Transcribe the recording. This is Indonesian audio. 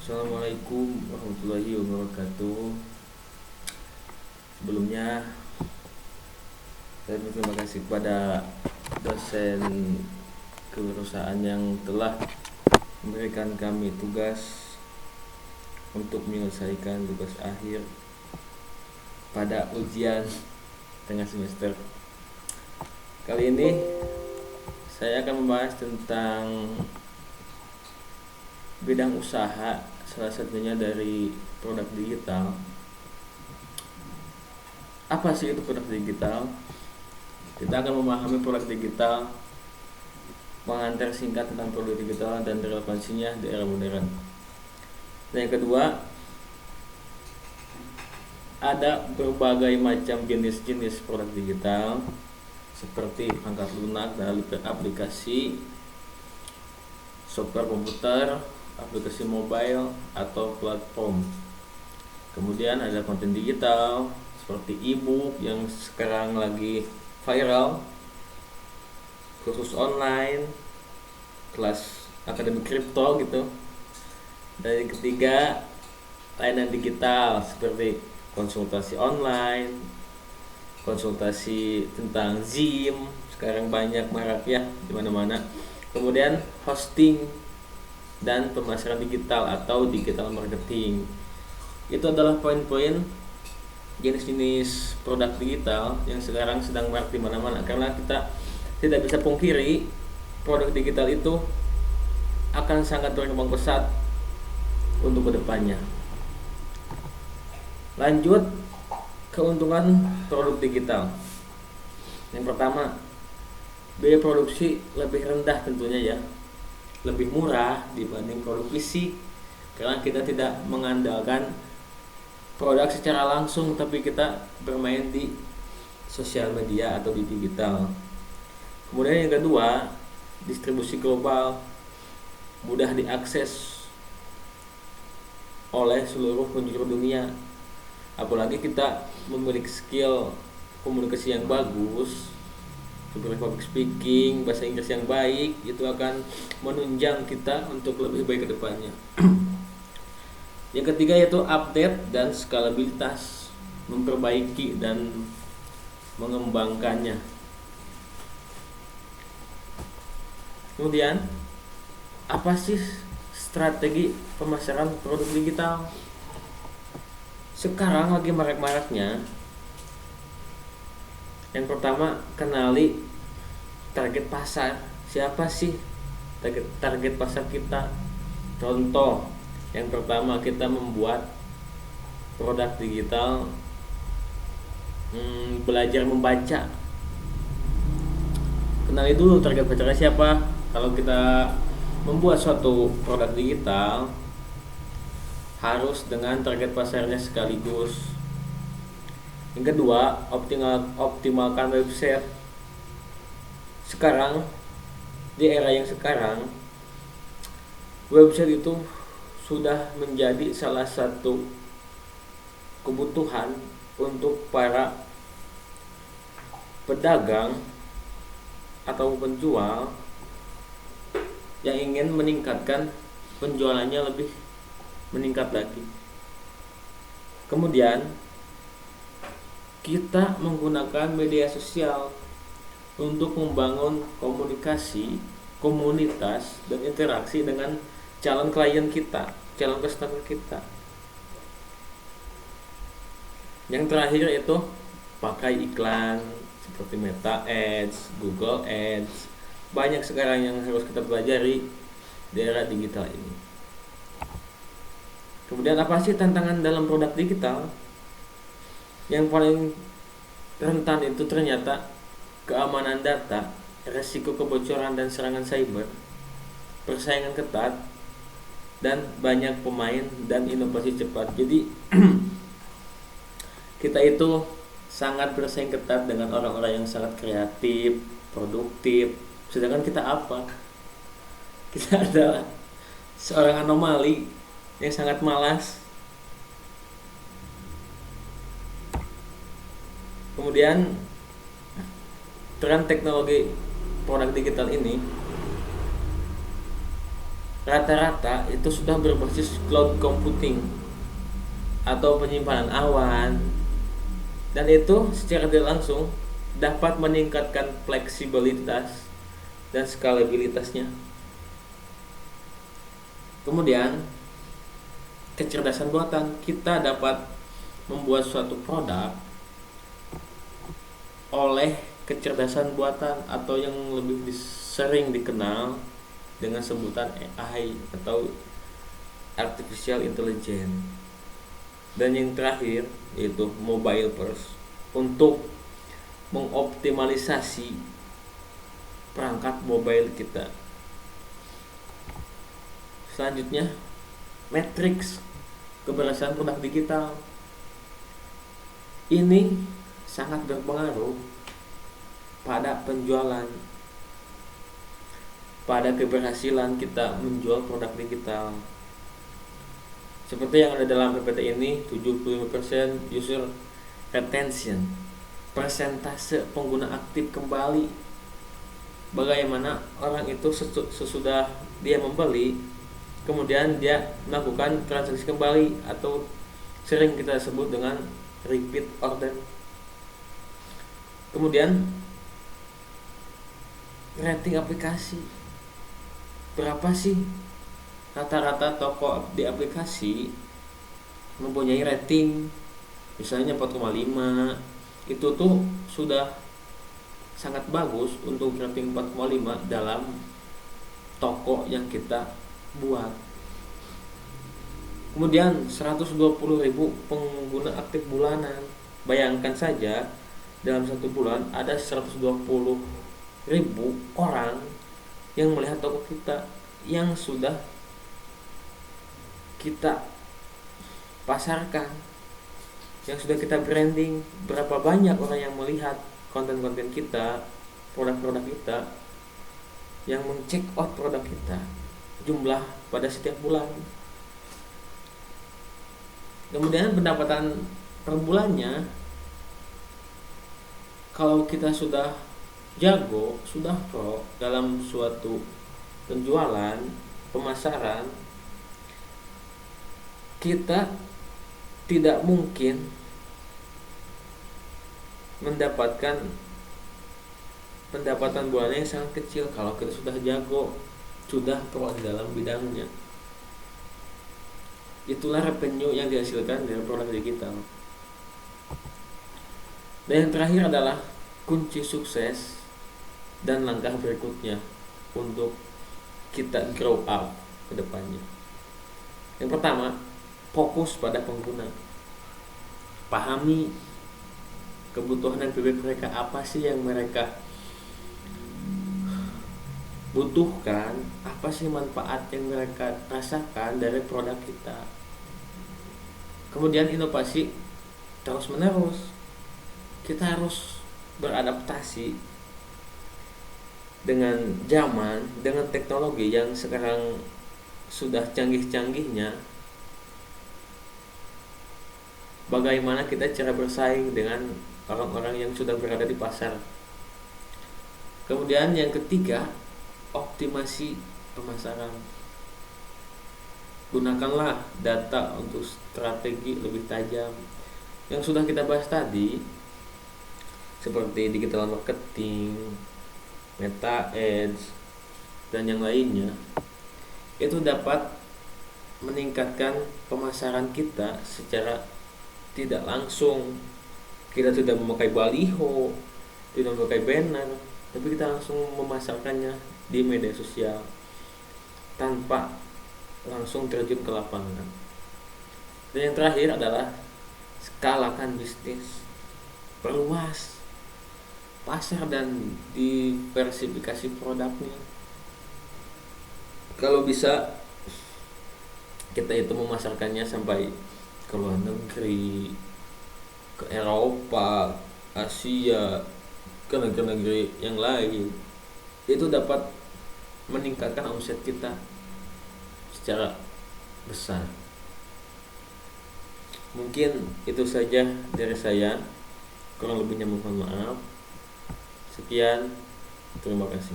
Assalamualaikum warahmatullahi wabarakatuh. Sebelumnya saya berterima kasih kepada dosen kewirausahaan yang telah memberikan kami tugas untuk menyelesaikan tugas akhir pada ujian tengah semester. Kali ini saya akan membahas tentang bidang usaha, salah satunya dari produk digital. Apa sih itu produk digital? Kita akan memahami produk digital, mengantar singkat tentang produk digital dan relevansinya di era modern. Dan yang kedua, ada berbagai macam jenis-jenis produk digital seperti perangkat lunak dan aplikasi, software komputer, aplikasi mobile atau platform. Kemudian ada konten digital seperti e-book yang sekarang lagi viral, kursus online, kelas akademi kripto gitu. Dan yang ketiga, layanan digital seperti konsultasi online, konsultasi tentang Zoom, sekarang banyak marak ya di mana-mana. Kemudian hosting dan pemasaran digital atau digital marketing. Itu adalah poin-poin jenis-jenis produk digital yang sekarang sedang marak di mana-mana, karena kita tidak bisa pungkiri produk digital itu akan sangat berkembang pesat untuk kedepannya. Lanjut, keuntungan produk digital. Yang pertama, biaya produksi lebih rendah tentunya ya, lebih murah dibanding produk fisik, karena kita tidak mengandalkan produk secara langsung, tapi kita bermain di sosial media atau di digital. Kemudian yang kedua, distribusi global, mudah diakses oleh seluruh penjuru dunia. Apalagi kita memiliki skill komunikasi yang bagus, seperti public speaking, bahasa Inggris yang baik, itu akan menunjang kita untuk lebih baik ke depannya. Yang ketiga yaitu update dan skalabilitas, memperbaiki dan mengembangkannya. Kemudian, apa sih strategi pemasaran produk digital? Sekarang lagi marak-maraknya. Yang pertama, kenali target pasar. Siapa sih target pasar kita? Contoh, yang pertama kita membuat produk digital, belajar membaca. Kenali dulu target pasarnya siapa. Kalau kita membuat suatu produk digital, harus dengan target pasarnya sekaligus. Yang kedua, optimalkan website. Sekarang, di era yang sekarang, website itu sudah menjadi salah satu kebutuhan untuk para pedagang atau penjual yang ingin meningkatkan penjualannya lebih meningkat lagi. Kemudian kita menggunakan media sosial untuk membangun komunikasi, komunitas, dan interaksi dengan calon klien kita, calon customer kita. Yang terakhir itu pakai iklan seperti Meta Ads, Google Ads. Banyak sekarang yang harus kita pelajari di era digital ini. Kemudian apa sih tantangan dalam produk digital? Yang paling rentan itu ternyata keamanan data, resiko kebocoran dan serangan cyber, persaingan ketat, dan banyak pemain dan inovasi cepat. Jadi kita itu sangat bersaing ketat dengan orang-orang yang sangat kreatif, produktif. Sedangkan kita apa? Kita adalah seorang anomali yang sangat malas. Kemudian tren teknologi produk digital ini rata-rata itu sudah berbasis cloud computing atau penyimpanan awan, dan itu secara tidak langsung dapat meningkatkan fleksibilitas dan skalabilitasnya. Kemudian kecerdasan buatan, kita dapat membuat suatu produk oleh kecerdasan buatan atau yang lebih sering dikenal dengan sebutan AI atau artificial intelligence. Dan yang terakhir yaitu mobile first, untuk mengoptimalisasi perangkat mobile kita. Selanjutnya, matriks keberhasilan produk digital. Ini sangat berpengaruh pada penjualan, pada keberhasilan kita menjual produk digital. Seperti yang ada dalam PPT ini, 75% user retention, persentase pengguna aktif kembali. Bagaimana orang itu sesudah dia membeli, kemudian dia melakukan transaksi kembali atau sering kita sebut dengan repeat order. Kemudian rating aplikasi, berapa sih rata-rata toko di aplikasi mempunyai rating misalnya 4,5, itu tuh sudah sangat bagus untuk rating 4,5 dalam toko yang kita buat. Kemudian 120.000 pengguna aktif bulanan. Bayangkan saja dalam satu bulan ada 120.000 orang yang melihat toko kita yang sudah kita pasarkan, yang sudah kita branding. Berapa banyak orang yang melihat konten-konten kita, produk-produk kita, yang mengcheck out produk kita, jumlah pada setiap bulan. Kemudian pendapatan per bulannya, kalau kita sudah jago, sudah pro dalam suatu penjualan, pemasaran, kita tidak mungkin mendapatkan pendapatan bulannya yang sangat kecil kalau kita sudah jago, sudah pro di dalam bidangnya. Itulah revenue yang dihasilkan dari produk digital. Dan yang terakhir adalah kunci sukses dan langkah berikutnya untuk kita grow up ke depannya. Yang pertama, fokus pada pengguna. Pahami kebutuhan dan bibit mereka, apa sih yang mereka butuhkan, apa sih manfaat yang mereka rasakan dari produk kita. Kemudian inovasi terus menerus. Kita harus beradaptasi dengan zaman, dengan teknologi yang sekarang sudah canggih-canggihnya. Bagaimana kita cara bersaing dengan orang-orang yang sudah berada di pasar. Kemudian yang ketiga, optimasi pemasaran. Gunakanlah data untuk strategi lebih tajam. Yang sudah kita bahas tadi, seperti digital marketing, meta ads, dan yang lainnya, itu dapat meningkatkan pemasaran kita secara tidak langsung. Kita tidak memakai baliho, tidak memakai banner, tapi kita langsung memasarkannya di media sosial tanpa langsung terjun ke lapangan. Dan yang terakhir adalah skalakan bisnis, perluas pasar dan diversifikasi produknya. Kalau bisa kita itu memasarkannya sampai ke luar negeri, ke Eropa, Asia, ke negeri-negeri yang lain, itu dapat meningkatkan omset kita secara besar. Mungkin itu saja dari saya, kurang lebihnya mohon maaf. Sekian, terima kasih.